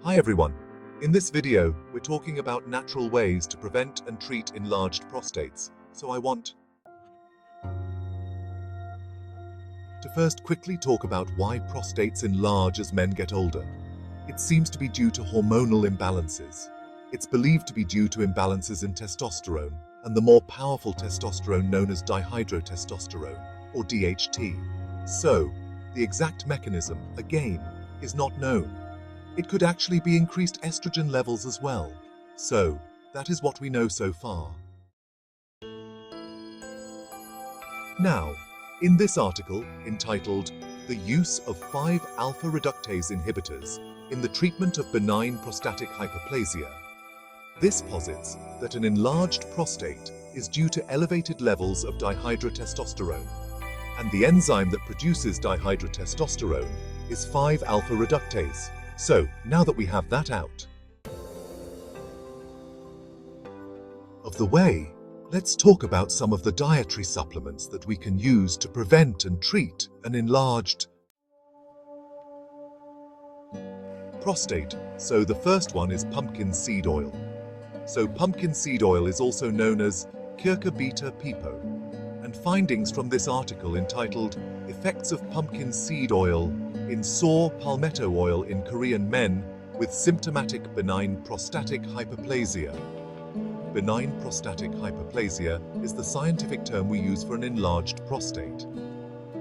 Hi everyone. In this video, we're talking about natural ways to prevent and treat enlarged prostates. So I want to first quickly talk about why prostates enlarge as men get older. It seems to be due to hormonal imbalances. It's believed to be due to imbalances in testosterone and the more powerful testosterone known as dihydrotestosterone, or DHT. So, the exact mechanism, again, is not known. It could actually be increased estrogen levels as well. So, that is what we know so far. Now, in this article entitled "The Use of 5 Alpha Reductase Inhibitors in the Treatment of Benign Prostatic Hyperplasia," this posits that an enlarged prostate is due to elevated levels of dihydrotestosterone, and the enzyme that produces dihydrotestosterone is 5-alpha reductase. So, now that we have that out of the way, let's talk about some of the dietary supplements that we can use to prevent and treat an enlarged prostate. So the first one is pumpkin seed oil. So pumpkin seed oil is also known as Curcuma beta pepo, and findings from this article entitled "Effects of Pumpkin Seed Oil in Saw Palmetto Oil in Korean Men with Symptomatic Benign Prostatic Hyperplasia." Benign prostatic hyperplasia is the scientific term we use for an enlarged prostate.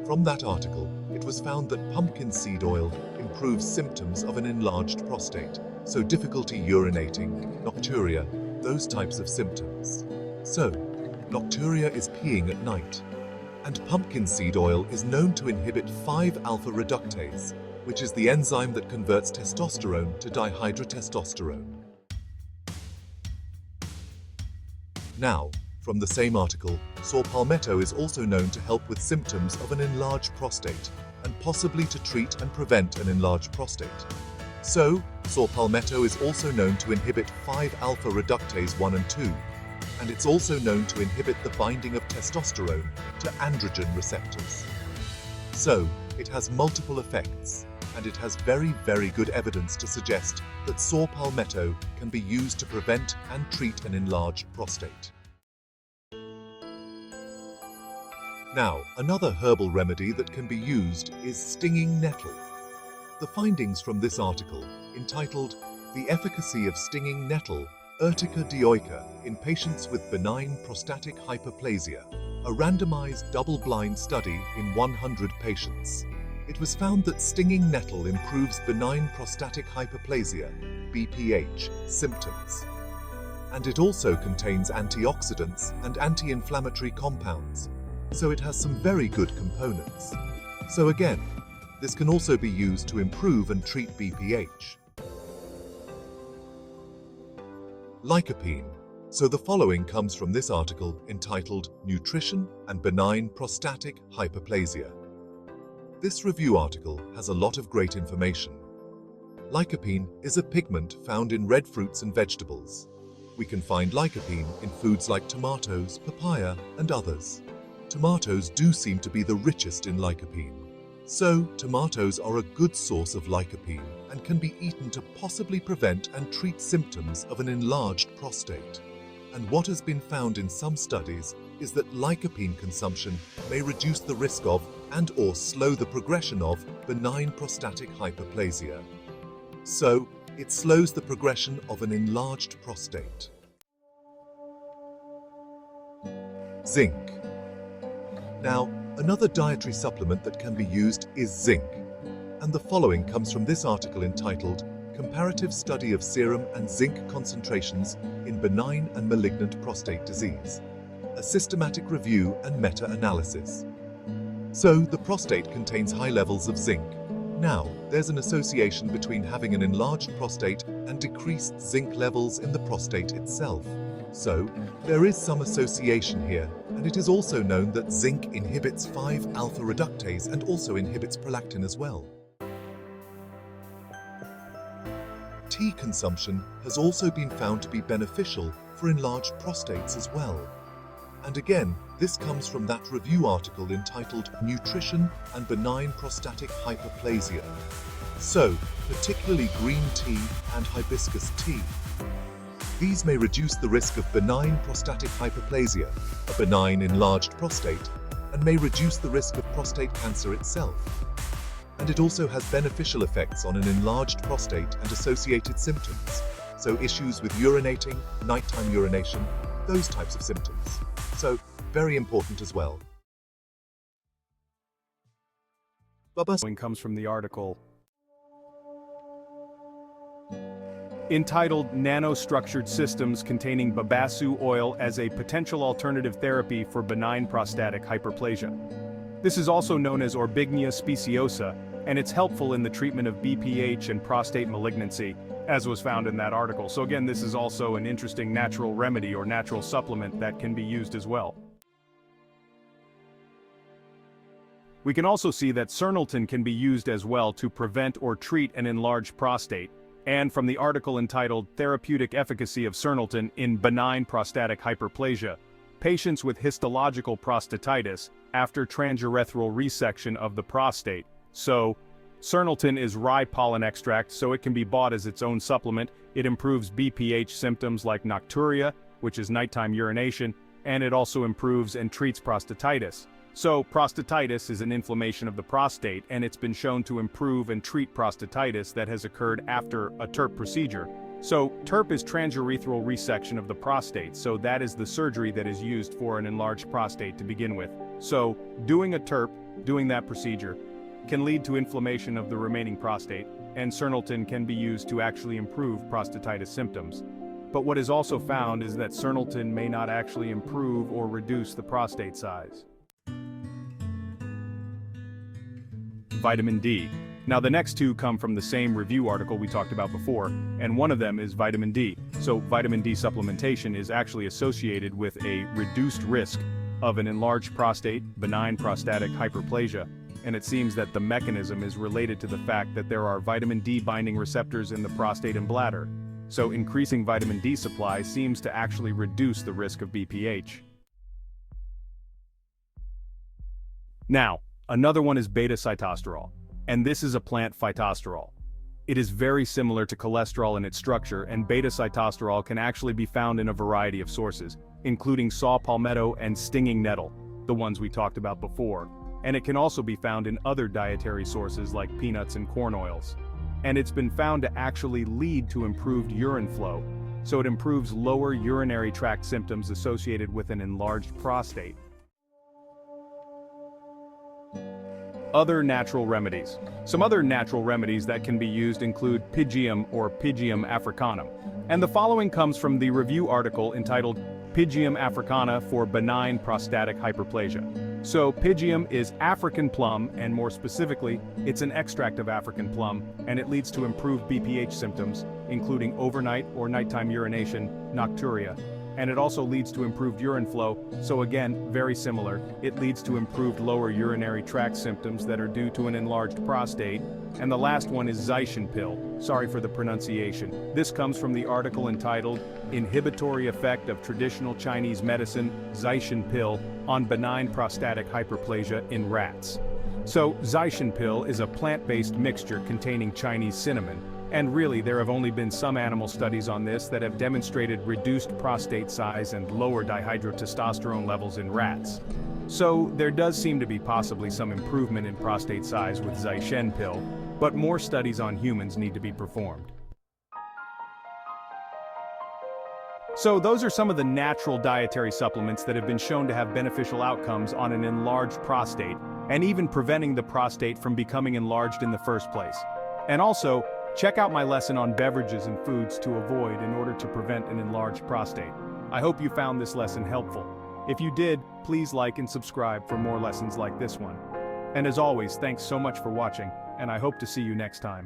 From that article, it was found that pumpkin seed oil improves symptoms of an enlarged prostate, so difficulty urinating, nocturia, those types of symptoms. So, nocturia is peeing at night. And pumpkin seed oil is known to inhibit 5-alpha reductase, which is the enzyme that converts testosterone to dihydrotestosterone. Now, from the same article, Saw Palmetto is also known to help with symptoms of an enlarged prostate, and possibly to treat and prevent an enlarged prostate. So, Saw Palmetto is also known to inhibit 5-alpha reductase 1 and 2, and it's also known to inhibit the binding of testosterone to androgen receptors. So, it has multiple effects, and it has very good evidence to suggest that Saw Palmetto can be used to prevent and treat an enlarged prostate. Now, another herbal remedy that can be used is stinging nettle. The findings from this article, entitled "The Efficacy of Stinging Nettle Urtica dioica in Patients with Benign Prostatic Hyperplasia," a randomized double-blind study in 100 patients. It was found that stinging nettle improves benign prostatic hyperplasia, BPH, symptoms. And it also contains antioxidants and anti-inflammatory compounds, so it has some very good components. So again, this can also be used to improve and treat BPH. Lycopene. So the following comes from this article entitled "Nutrition and Benign Prostatic Hyperplasia." This review article has a lot of great information. Lycopene is a pigment found in red fruits and vegetables. We can find lycopene in foods like tomatoes, papaya, and others. Tomatoes do seem to be the richest in lycopene. So, tomatoes are a good source of lycopene and can be eaten to possibly prevent and treat symptoms of an enlarged prostate. And what has been found in some studies is that lycopene consumption may reduce the risk of and/or slow the progression of benign prostatic hyperplasia. So, it slows the progression of an enlarged prostate. Zinc. Now, another dietary supplement that can be used is zinc, and the following comes from this article entitled "Comparative Study of Serum and Zinc Concentrations in Benign and Malignant Prostate Disease, a Systematic Review and Meta-Analysis." So, the prostate contains high levels of zinc. Now, there's an association between having an enlarged prostate and decreased zinc levels in the prostate itself. So, there is some association here, and it is also known that zinc inhibits 5-alpha reductase and also inhibits prolactin as well. Tea consumption has also been found to be beneficial for enlarged prostates as well. And again, this comes from that review article entitled "Nutrition and Benign Prostatic Hyperplasia." So, particularly green tea and hibiscus tea. These may reduce the risk of benign prostatic hyperplasia, a benign enlarged prostate, and may reduce the risk of prostate cancer itself. And it also has beneficial effects on an enlarged prostate and associated symptoms, so issues with urinating, nighttime urination, those types of symptoms. So, very important as well. Comes from the article entitled Nanostructured Systems Containing Babassu Oil as a Potential Alternative Therapy for Benign Prostatic Hyperplasia. This is also known as Orbignia speciosa, and it's helpful in the treatment of BPH and prostate malignancy, as was found in that article. So again, this is also an interesting natural remedy or natural supplement that can be used as well. We can also see that Sernalton can be used as well to prevent or treat an enlarged prostate, and from the article entitled Therapeutic Efficacy of Sernalton in Benign Prostatic Hyperplasia, patients with histological prostatitis after transurethral resection of the prostate. So, Sernalton is rye pollen extract, so it can be bought as its own supplement. It improves BPH symptoms like nocturia, which is nighttime urination, and it also improves and treats prostatitis. So, prostatitis is an inflammation of the prostate, and it's been shown to improve and treat prostatitis that has occurred after a TURP procedure. So, TURP is transurethral resection of the prostate, so that is the surgery that is used for an enlarged prostate to begin with. So, doing a TURP, doing that procedure, can lead to inflammation of the remaining prostate, and Sernalton can be used to actually improve prostatitis symptoms. But what is also found is that Sernalton may not actually improve or reduce the prostate size. Vitamin D. Now the next two come from the same review article we talked about before, and one of them is vitamin D. So vitamin D supplementation is actually associated with a reduced risk of an enlarged prostate, benign prostatic hyperplasia, and it seems that the mechanism is related to the fact that there are vitamin D binding receptors in the prostate and bladder. So increasing vitamin D supply seems to actually reduce the risk of BPH. Now, another one is beta-sitosterol, and this is a plant phytosterol. It is very similar to cholesterol in its structure, and beta-sitosterol can actually be found in a variety of sources, including Saw Palmetto and Stinging Nettle, the ones we talked about before. And it can also be found in other dietary sources like peanuts and corn oils. And it's been found to actually lead to improved urine flow, so it improves lower urinary tract symptoms associated with an enlarged prostate. Other natural remedies. Some other natural remedies that can be used include Pygeum or Pygeum africanum. And the following comes from the review article entitled Pygeum africana for Benign Prostatic Hyperplasia. So Pygeum is African plum, and more specifically, it's an extract of African plum, and it leads to improved BPH symptoms, including overnight or nighttime urination, nocturia. And it also leads to improved urine flow, so again, very similar. It leads to improved lower urinary tract symptoms that are due to an enlarged prostate. And the last one is Zeitchen pill. Sorry for the pronunciation. This comes from the article entitled Inhibitory Effect of Traditional Chinese Medicine, Zeitchen pill, on Benign Prostatic Hyperplasia in Rats. So, Zeitchen pill is a plant-based mixture containing Chinese cinnamon. And really, there have only been some animal studies on this that have demonstrated reduced prostate size and lower dihydrotestosterone levels in rats. So, there does seem to be possibly some improvement in prostate size with Zeitchen pill, but more studies on humans need to be performed. So, those are some of the natural dietary supplements that have been shown to have beneficial outcomes on an enlarged prostate, and even preventing the prostate from becoming enlarged in the first place. And also, check out my lesson on beverages and foods to avoid in order to prevent an enlarged prostate. I hope you found this lesson helpful. If you did, please like and subscribe for more lessons like this one. And as always, thanks so much for watching, and I hope to see you next time.